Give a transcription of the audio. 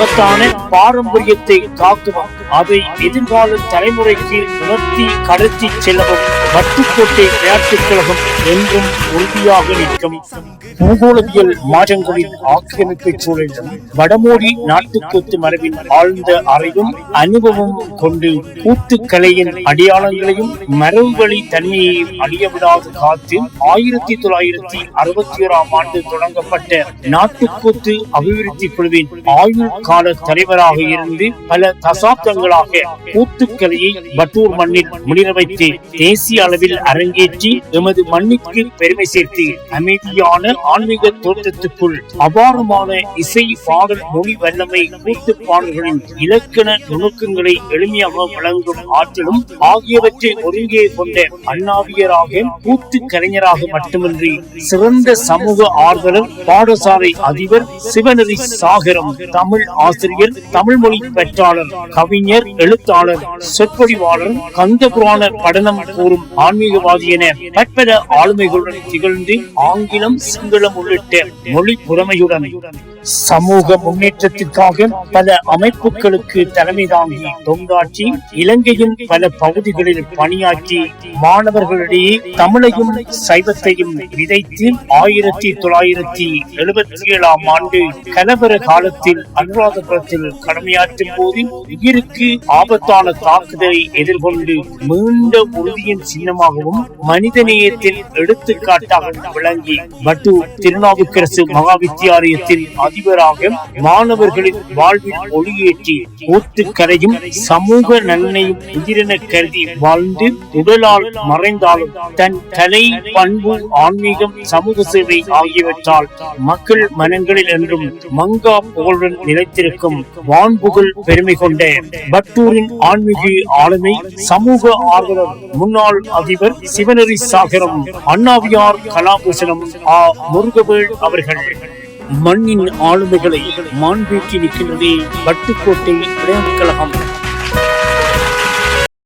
மகத்தான பாரம்பரியத்தை காக்கவும் அதை எதிர்கால தலைமுறைக்கு உணர்த்தி கடத்தி செல்லவும் வட்டுக்கோட்டை விளையாட்டுக் கழகம் என்றும் உறுதியாக நிற்கும். பூகோளவியல் மாற்றங்களின் ஆக்கிரமிப்பு சூழலும் வடமோடி நாட்டுக்கூத்து மரபின் ஆழ்ந்த அறிவும் அனுபவம் கொண்டு கூத்துக்கலையின் அடையாளங்களையும் மரபுவழி தன்மையையும் அழியவிடாது காத்து 1961 தொடங்கப்பட்ட நாட்டுக்கூத்து அபிவிருத்தி குழுவின் ஆயுள் கால தலைவராக இருந்து பல தசாப்தங்களாக கூத்துக்கலையை பட்டூர் மண்ணில் முன்னிற வைத்து தேசிய அளவில் அரங்கேற்றி எமது மண்ணிற்கு பெருமை சேர்த்து அமைதியான ஆன்மீக தோற்றத்துக்குள் அபாரமான இசை பாடல் மொழி வல்லமை கூத்து பாடல்களின் இலக்கண நுணுக்கங்களை எளிமையாக வழங்கும் ஆற்றலும் ஆகியவற்றை ஒருங்கே கொண்ட அண்ணாவியராக கூத்து கலைஞராக மட்டுமின்றி சிறந்த சமூக ஆர்வலர், பாடசாலை அதிபர், சிவநெறி சாகரம், தமிழ் ஆசிரியர், தமிழ் மொழி பெற்றாளர், கவிஞர், எழுத்தாளர், சொற்பொழிவாளர், கந்த புராண படனம் கூறும் ஆன்மீகவாதி என பற்பல ஆளுமைகளுடன் திகழ்ந்து ஆங்கிலம், சிங்களம் உள்ளிட்ட மொழி புறமையுடன் சமூக முன்னேற்றத்திற்காக பல அமைப்புகளுக்கு தலைமை தாங்கி தொண்டாற்றி இலங்கையின் பல பகுதிகளில் பணியாற்றி மாணவர்களிடையே தமிழையும் சைவத்தையும் விதைத்து 1977 கலவர காலத்தில் அனுராதபுரத்தில் கடமையாற்றும் போது உயிருக்கு ஆபத்தான தாக்குதலை எதிர்கொண்டு மீண்ட உறுதியின் சின்னமாகவும் மனிதநேயத்தின் எடுத்துக்காட்டாக விளங்கி பட்டூர் திருநாவுக்கரசு மகா வித்தியாலயத்தில் அதிபராக மாணவர்களின் வாழ்வில் ஒளியேற்றி கூத்துக்கலையும் சமூக நலனையும் உயிரென கருதி வாழ்ந்து உடலால் மறைந்தாலும் தன் கலை, பண்பு, ஆன்மீகம், சமூக சேவை ஆகியவற்றால் மக்கள் மனங்களில் என்றும் மங்கா புகழுடன் நிலைத்திருக்கும் வான்புகழ் பெருமை கொண்ட பட்டூரின் ஆன்மீக ஆளுமை, சமூக ஆர்வலர், முன்னாள் அதிபர் சிவநெறி சாகரம் அண்ணாவியார் கலாபூஷணம் முருகவேள் அவர்கள். மண்ணின் ஆளுமைகளை மாண்பேற்றி நிற்கின்றதே வட்டுக்கோட்டை விளையாட்டுக் கழகம்.